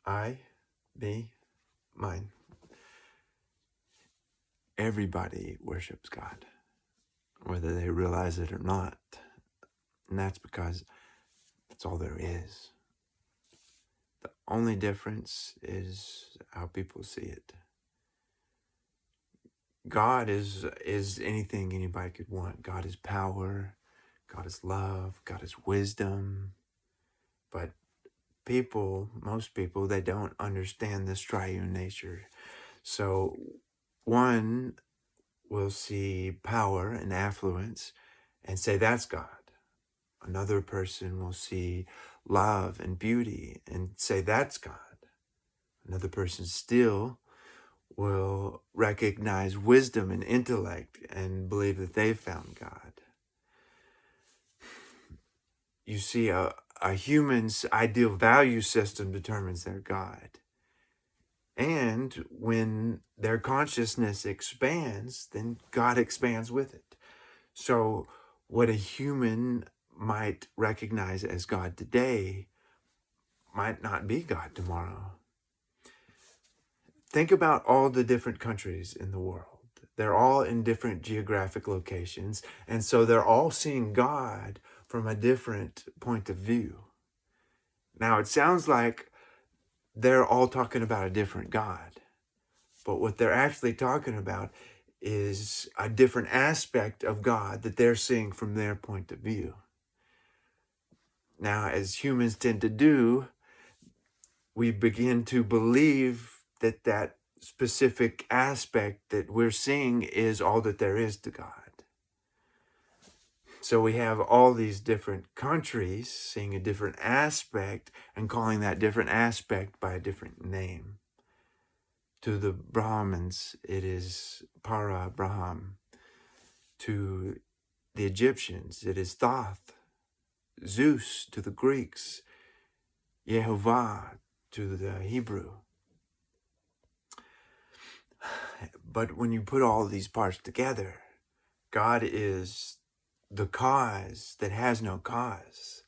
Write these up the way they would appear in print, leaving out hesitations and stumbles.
I, me, mine. Everybody worships God, whether they realize it or not. And that's because that's all there is. The only difference is how people see it. God is anything anybody could want. God is power. God is love. God is wisdom. But most people, they don't understand this triune nature. So one will see power and affluence and say that's God. Another person will see love and beauty and say that's God. Another person still will recognize wisdom and intellect and believe that they've found God. You see, a human's ideal value system determines their God. And when their consciousness expands, then God expands with it. So what a human might recognize as God today might not be God tomorrow. Think about all the different countries in the world. They're all in different geographic locations, and so they're all seeing God from a different point of view. Now, it sounds like they're all talking about a different God, but what they're actually talking about is a different aspect of God that they're seeing from their point of view. Now, as humans tend to do, we begin to believe that that specific aspect that we're seeing is all that there is to God. So we have all these different countries seeing a different aspect and calling that different aspect by a different name. To the Brahmins, it is Para Braham. To the Egyptians, it is Thoth. Zeus to the Greeks, Yehovah to the Hebrew. But when you put all these parts together, God is the cause that has no cause,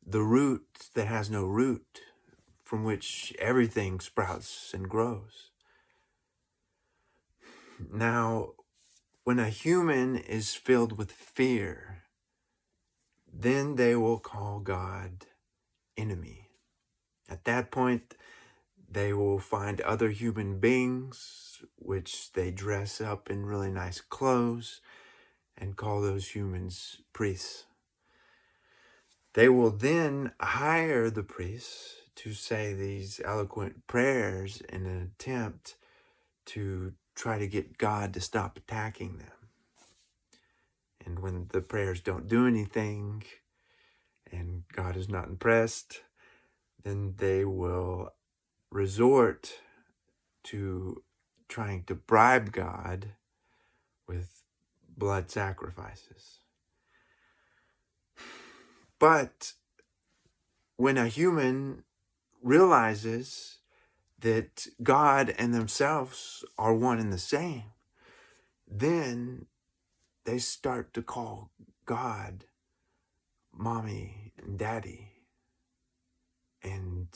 the root that has no root, from which everything sprouts and grows. Now, when a human is filled with fear, then they will call God enemy. At that point, they will find other human beings, which they dress up in really nice clothes, and call those humans priests. They will then hire the priests to say these eloquent prayers in an attempt to try to get God to stop attacking them. And when the prayers don't do anything and God is not impressed, then they will resort to trying to bribe God with blood sacrifices. But when a human realizes that God and themselves are one and the same, then they start to call God mommy and daddy, and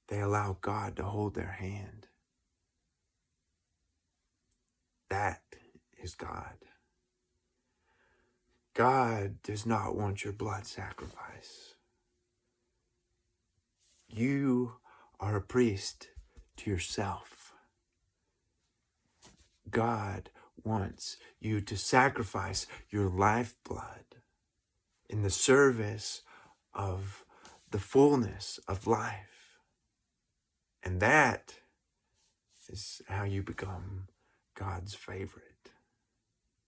they allow God to hold their hand. That is God. God does not want your blood sacrifice. You are a priest to yourself. God wants you to sacrifice your lifeblood in the service of the fullness of life. And that is how you become God's favorite.